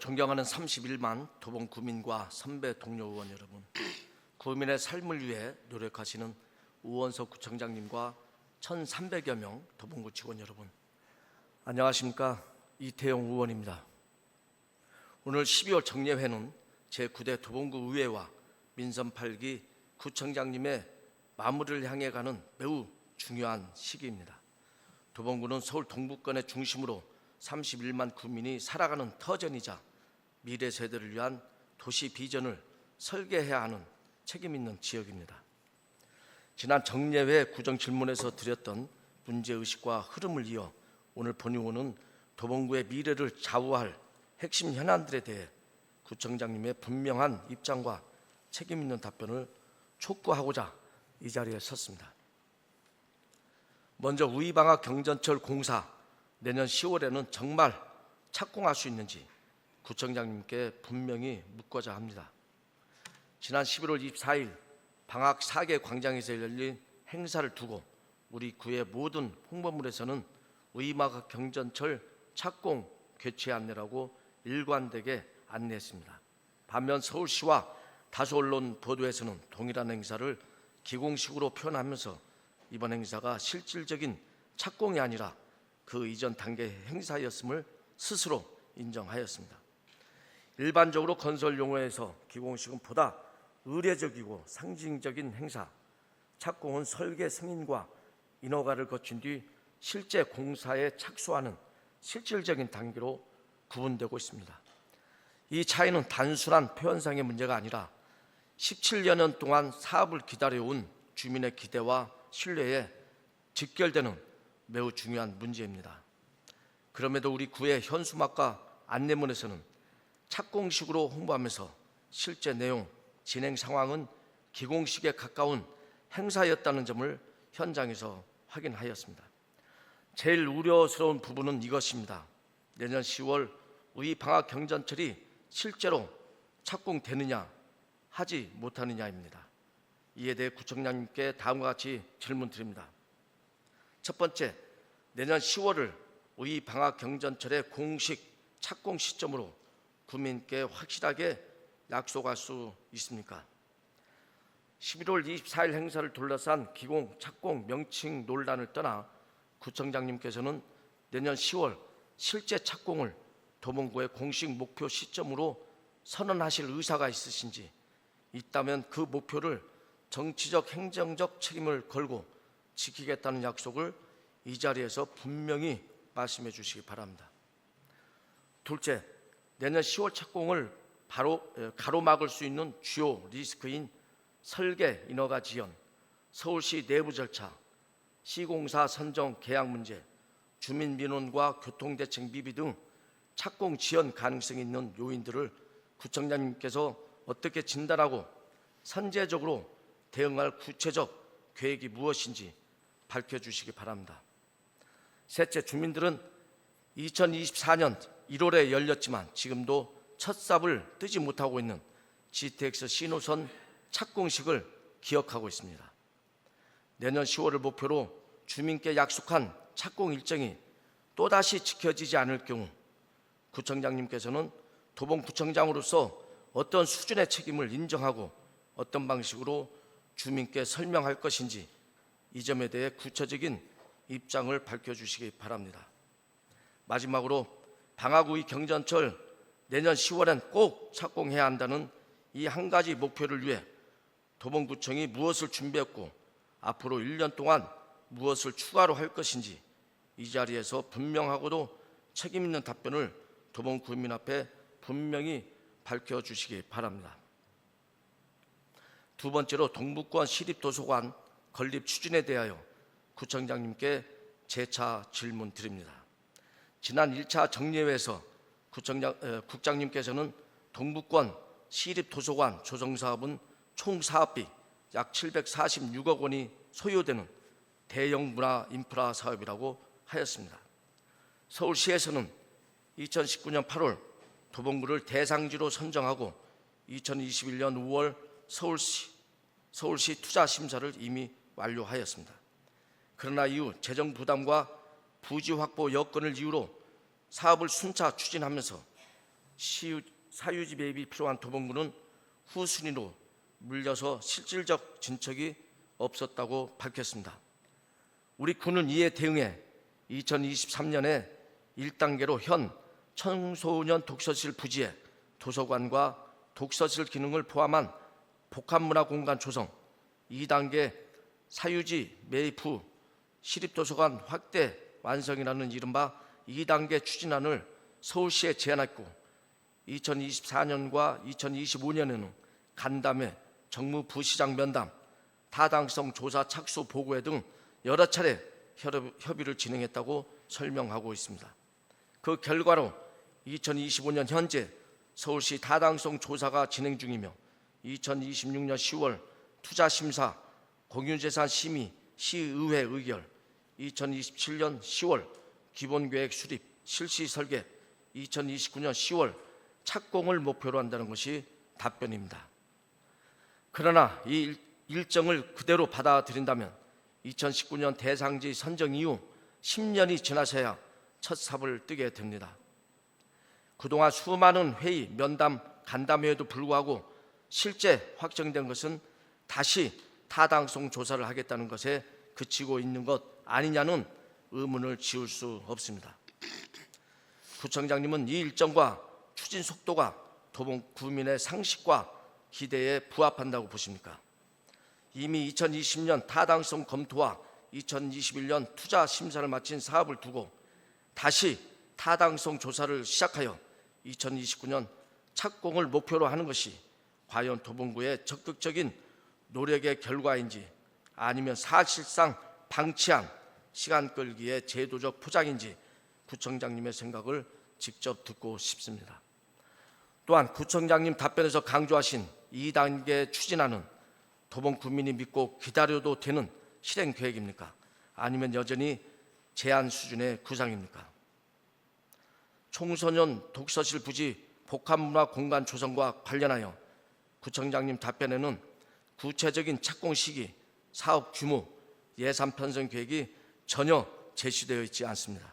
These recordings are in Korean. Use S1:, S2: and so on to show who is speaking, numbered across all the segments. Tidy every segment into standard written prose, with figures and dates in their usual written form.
S1: 존경하는 31만 도봉 구민과 선배 동료 의원 여러분, 구민의 삶을 위해 노력하시는 우원석 구청장님과 1,300여 명 도봉구 직원 여러분, 안녕하십니까? 이태용 의원입니다. 오늘 12월 정례회는 제9대 도봉구 의회와 민선 8기 구청장님의 마무리를 향해 가는 매우 중요한 시기입니다. 도봉구는 서울 동부권의 중심으로 31만 구민이 살아가는 터전이자 미래 세대를 위한 도시 비전을 설계해야 하는 책임 있는 지역입니다. 지난 정례회 구정 질문에서 드렸던 문제의식과 흐름을 이어 오늘 본의원은 도봉구의 미래를 좌우할 핵심 현안들에 대해 구청장님의 분명한 입장과 책임 있는 답변을 촉구하고자 이 자리에 섰습니다. 먼저 우이방학 경전철 공사 내년 10월에는 정말 착공할 수 있는지 구청장님께 분명히 묻고자 합니다. 지난 11월 24일 방학 4개 광장에서 열린 행사를 두고 우리 구의 모든 홍보물에서는 우이방학 경전철 착공 개최 안내라고 일관되게 안내했습니다. 반면 서울시와 다수 언론 보도에서는 동일한 행사를 기공식으로 표현하면서 이번 행사가 실질적인 착공이 아니라 그 이전 단계 행사였음을 스스로 인정하였습니다. 일반적으로 건설 용어에서 기공식은 보다 의례적이고 상징적인 행사, 착공은 설계 승인과 인허가를 거친 뒤 실제 공사에 착수하는 실질적인 단계로 구분되고 있습니다. 이 차이는 단순한 표현상의 문제가 아니라 17여 년 동안 사업을 기다려온 주민의 기대와 신뢰에 직결되는 매우 중요한 문제입니다. 그럼에도 우리 구의 현수막과 안내문에서는 착공식으로 홍보하면서 실제 내용, 진행 상황은 기공식에 가까운 행사였다는 점을 현장에서 확인하였습니다. 제일 우려스러운 부분은 이것입니다. 내년 10월 우이방학 경전철이 실제로 착공되느냐 하지 못하느냐입니다. 이에 대해 구청장님께 다음과 같이 질문드립니다. 첫 번째, 내년 10월을 우이방학 경전철의 공식 착공 시점으로 구민께 확실하게 약속할 수 있습니까? 11월 24일 행사를 둘러싼 기공 착공 명칭 논란을 떠나 구청장님께서는 내년 10월 실제 착공을 도봉구의 공식 목표 시점으로 선언하실 의사가 있으신지, 있다면 그 목표를 정치적 행정적 책임을 걸고 지키겠다는 약속을 이 자리에서 분명히 말씀해 주시기 바랍니다. 둘째, 내년 10월 착공을 바로 가로막을 수 있는 주요 리스크인 설계 인허가 지연, 서울시 내부 절차, 시공사 선정 계약 문제, 주민 민원과 교통대책 미비 등 착공 지연 가능성이 있는 요인들을 구청장님께서 어떻게 진단하고 선제적으로 대응할 구체적 계획이 무엇인지 밝혀주시기 바랍니다. 셋째, 주민들은 2024년 1월에 열렸지만 지금도 첫 삽을 뜨지 못하고 있는 GTX 신호선 착공식을 기억하고 있습니다. 내년 10월을 목표로 주민께 약속한 착공 일정이 또다시 지켜지지 않을 경우 구청장님께서는 도봉구청장으로서 어떤 수준의 책임을 인정하고 어떤 방식으로 주민께 설명할 것인지 이 점에 대해 구체적인 입장을 밝혀주시기 바랍니다. 마지막으로 방학 우이 경전철 내년 10월엔 꼭 착공해야 한다는 이 한 가지 목표를 위해 도봉구청이 무엇을 준비했고 앞으로 1년 동안 무엇을 추가로 할 것인지 이 자리에서 분명하고도 책임 있는 답변을 도봉구민 앞에 분명히 밝혀주시기 바랍니다. 두 번째로 동부권 시립도서관 건립 추진에 대하여 구청장님께 재차 질문 드립니다. 지난 1차 정례회에서 국장님께서는 동부권 시립도서관 조성사업은 총 사업비 약 746억 원이 소요되는 대형 문화 인프라 사업이라고 하였습니다. 서울시에서는 2019년 8월 도봉구를 대상지로 선정하고 2021년 5월 서울시 투자 심사를 이미 완료하였습니다. 그러나 이후 재정 부담과 부지 확보 여건을 이유로 사업을 순차 추진하면서 사유지 매입이 필요한 도봉구는 후순위로 물려서 실질적 진척이 없었다고 밝혔습니다. 우리 군은 이에 대응해 2023년에 1단계로 현 청소년 독서실 부지에 도서관과 독서실 기능을 포함한 복합문화공간 조성, 2단계 사유지 매입 후 시립도서관 확대 완성이라는 이른바 2단계 추진안을 서울시에 제안했고 2024년과 2025년에는 간담회, 정무부시장 면담, 타당성 조사 착수 보고회 등 여러 차례 협의를 진행했다고 설명하고 있습니다. 그 결과로 2025년 현재 서울시 타당성 조사가 진행 중이며 2026년 10월 투자심사, 공유재산 심의, 시의회 의결, 2027년 10월 기본계획 수립, 실시 설계, 2029년 10월 착공을 목표로 한다는 것이 답변입니다. 그러나 이 일정을 그대로 받아들인다면 2019년 대상지 선정 이후 10년이 지나서야 첫 삽을 뜨게 됩니다. 그동안 수많은 회의, 면담, 간담회에도 불구하고 실제 확정된 것은 다시 타당성 조사를 하겠다는 것에 그치고 있는 것 아니냐는 의문을 지울 수 없습니다. 구청장님은 이 일정과 추진 속도가 도봉 구민의 상식과 기대에 부합한다고 보십니까? 이미 2020년 타당성 검토와 2021년 투자 심사를 마친 사업을 두고 다시 타당성 조사를 시작하여 2029년 착공을 목표로 하는 것이 과연 도봉구의 적극적인 노력의 결과인지 아니면 사실상 방치한 시간 끌기의 제도적 포장인지 구청장님의 생각을 직접 듣고 싶습니다. 또한 구청장님 답변에서 강조하신 2단계 추진안은 도봉 구민이 믿고 기다려도 되는 실행 계획입니까? 아니면 여전히 제안 수준의 구상입니까? 청소년 독서실 부지 복합문화 공간 조성과 관련하여 구청장님 답변에는 구체적인 착공 시기, 사업 규모, 예산 편성 계획이 전혀 제시되어 있지 않습니다.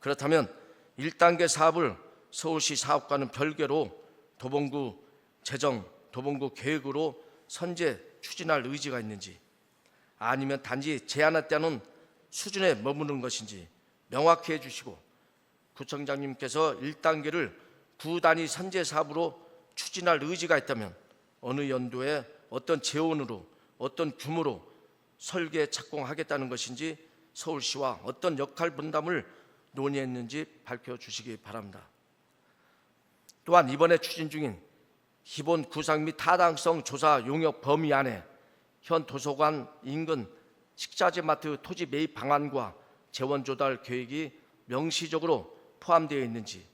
S1: 그렇다면 1단계 사업을 서울시 사업과는 별개로 도봉구 재정, 도봉구 계획으로 선제 추진할 의지가 있는지 아니면 단지 제안했다는 수준에 머무는 것인지 명확히 해주시고 구청장님께서 1단계를 구단위 선제 사업으로 추진할 의지가 있다면 어느 연도에 어떤 재원으로 어떤 규모로 설계 착공하겠다는 것인지 서울시와 어떤 역할 분담을 논의했는지 밝혀주시기 바랍니다. 또한 이번에 추진 중인 기본 구상 및 타당성 조사 용역 범위 안에 현 도서관 인근 식자재 마트 토지 매입 방안과 재원 조달 계획이 명시적으로 포함되어 있는지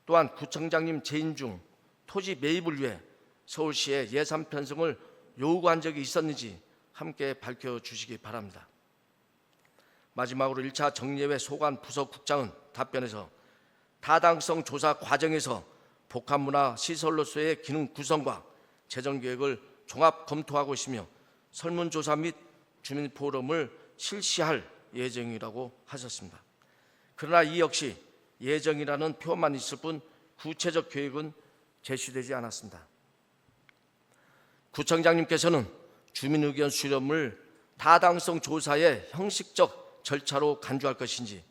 S1: 또한 구청장님 재임 중 토지 매입을 위해 서울시에 예산 편성을 요구한 적이 있었는지 함께 밝혀주시기 바랍니다. 마지막으로 1차 정례회 소관 부서국장은 답변에서 타당성 조사 과정에서 복합문화 시설로서의 기능 구성과 재정계획을 종합 검토하고 있으며 설문조사 및 주민 포럼을 실시할 예정이라고 하셨습니다. 그러나 이 역시 예정이라는 표만 있을 뿐 구체적 계획은 제시되지 않았습니다. 구청장님께서는 주민 의견 수렴을 타당성 조사의 형식적 절차로 간주할 것인지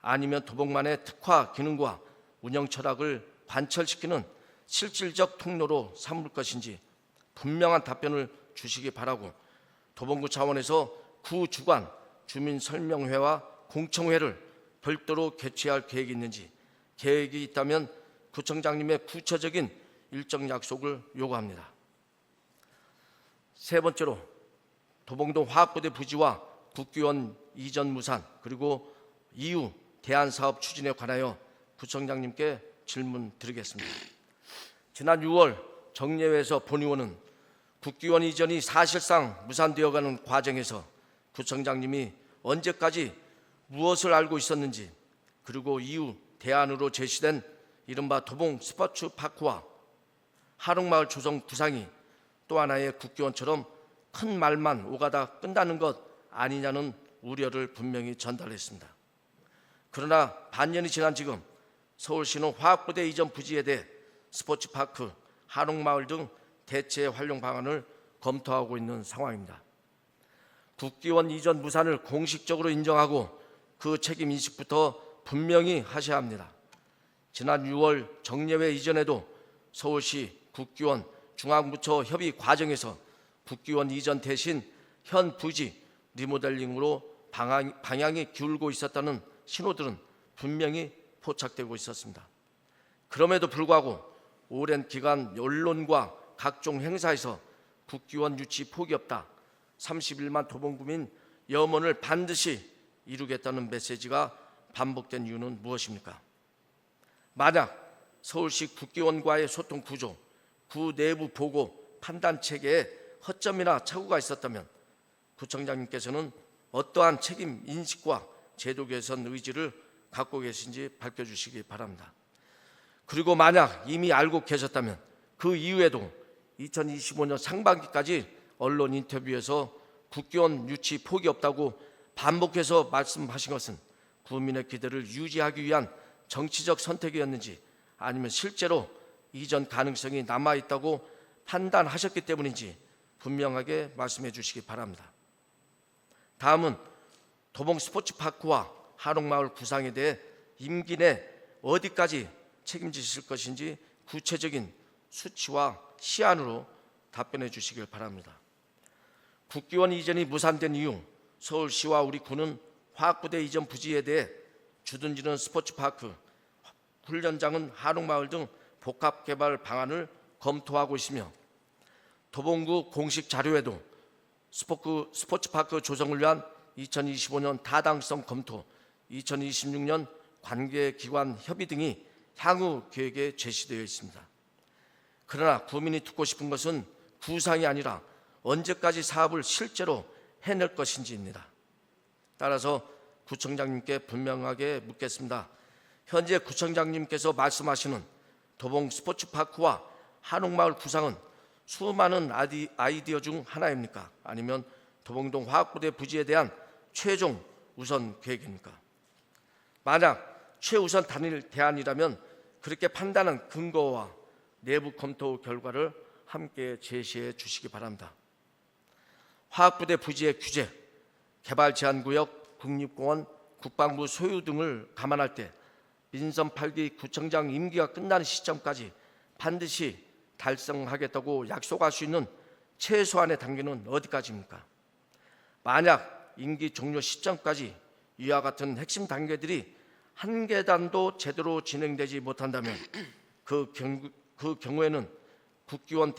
S1: 아니면 도봉만의 특화 기능과 운영 철학을 관철시키는 실질적 통로로 삼을 것인지 분명한 답변을 주시기 바라고 도봉구 차원에서 구 주간 주민설명회와 공청회를 별도로 개최할 계획이 있는지 계획이 있다면 구청장님의 구체적인 일정 약속을 요구합니다. 세 번째로 도봉동 화학부대 부지와 국기원 이전 무산 그리고 이후 대안사업 추진에 관하여 구청장님께 질문 드리겠습니다. 지난 6월 정례회에서 본 의원은 국기원 이전이 사실상 무산되어가는 과정에서 구청장님이 언제까지 무엇을 알고 있었는지 그리고 이후 대안으로 제시된 이른바 도봉 스포츠파크와 한옥마을 조성 구상이 또 하나의 국기원처럼 큰 말만 오가다 끝나는 것 아니냐는 우려를 분명히 전달했습니다. 그러나 반년이 지난 지금 서울시는 화학부대 이전 부지에 대해 스포츠파크, 한옥마을 등 대체 활용 방안을 검토하고 있는 상황입니다. 국기원 이전 무산을 공식적으로 인정하고 그 책임 인식부터 분명히 하셔야 합니다. 지난 6월 정례회 이전에도 서울시 국기원 중앙부처 협의 과정에서 국기원 이전 대신 현 부지 리모델링으로 방향이 기울고 있었다는 신호들은 분명히 포착되고 있었습니다. 그럼에도 불구하고 오랜 기간 언론과 각종 행사에서 국기원 유치 포기 없다, 31만 도봉구민 염원을 반드시 이루겠다는 메시지가 반복된 이유는 무엇입니까? 만약 서울시 국기원과의 소통 구조, 구 내부 보고 판단 체계에 허점이나 착오가 있었다면 구청장님께서는 어떠한 책임 인식과 제도 개선 의지를 갖고 계신지 밝혀주시기 바랍니다. 그리고 만약 이미 알고 계셨다면 그 이후에도 2025년 상반기까지 언론 인터뷰에서 국기원 유치 포기 없다고 반복해서 말씀하신 것은 국민의 기대를 유지하기 위한 정치적 선택이었는지 아니면 실제로 이전 가능성이 남아있다고 판단하셨기 때문인지 분명하게 말씀해 주시기 바랍니다. 다음은 도봉 스포츠파크와 한옥마을 구상에 대해 임기 내 어디까지 책임지실 것인지 구체적인 수치와 시안으로 답변해 주시길 바랍니다. 국기원 이전이 무산된 이후 서울시와 우리 구는 화학부대 이전 부지에 대해 주둔지는 스포츠파크, 훈련장은 한옥마을 등 복합개발 방안을 검토하고 있으며 도봉구 공식 자료에도 스포츠파크 조성을 위한 2025년 타당성 검토, 2026년 관계기관 협의 등이 향후 계획에 제시되어 있습니다. 그러나 국민이 듣고 싶은 것은 구상이 아니라 언제까지 사업을 실제로 해낼 것인지입니다. 따라서 구청장님께 분명하게 묻겠습니다. 현재 구청장님께서 말씀하시는 도봉 스포츠파크와 한옥마을 구상은 수많은 아이디어 중 하나입니까? 아니면 도봉동 화학부대 부지에 대한 최종 우선 계획입니까? 만약 최우선 단일 대안이라면 그렇게 판단한 근거와 내부 검토 결과를 함께 제시해 주시기 바랍니다. 화학부대 부지의 규제, 개발 제한구역, 국립공원, 국방부 소유 등을 감안할 때 민선 8기 구청장 임기가 끝나는 시점까지 반드시 달성하겠다고 약속할 수 있는 최소한의 단계는 어디까지입니까? 만약 임기 종료 시점까지 이와 같은 핵심 단계들이 한 계단도 제대로 진행되지 못한다면 그 경우에는 국기원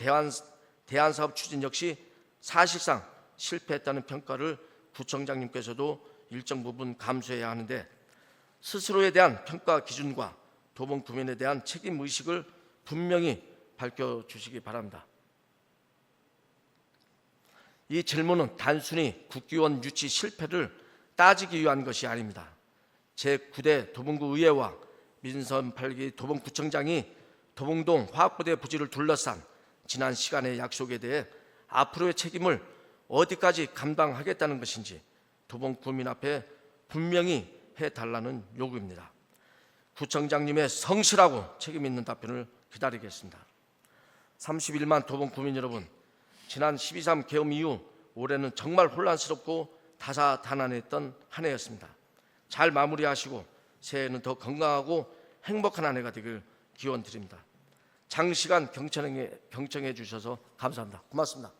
S1: 대안사업 추진 역시 사실상 실패했다는 평가를 구청장님께서도 일정 부분 감수해야 하는데 스스로에 대한 평가 기준과 도봉 구민에 대한 책임 의식을 분명히 밝혀주시기 바랍니다. 이 질문은 단순히 국기원 유치 실패를 따지기 위한 것이 아닙니다. 제9대 도봉구 의회와 민선 8기 도봉구청장이 도봉동 화학부대 부지를 둘러싼 지난 시간의 약속에 대해 앞으로의 책임을 어디까지 감당하겠다는 것인지 도봉구민 앞에 분명히 해달라는 요구입니다. 구청장님의 성실하고 책임 있는 답변을 기다리겠습니다. 31만 도봉구민 여러분, 지난 12.3 계엄 이후 올해는 정말 혼란스럽고 다사다난했던 한 해였습니다. 잘 마무리하시고 새해에는 더 건강하고 행복한 한 해가 되길 기원드립니다. 장시간 경청해 주셔서 감사합니다. 고맙습니다.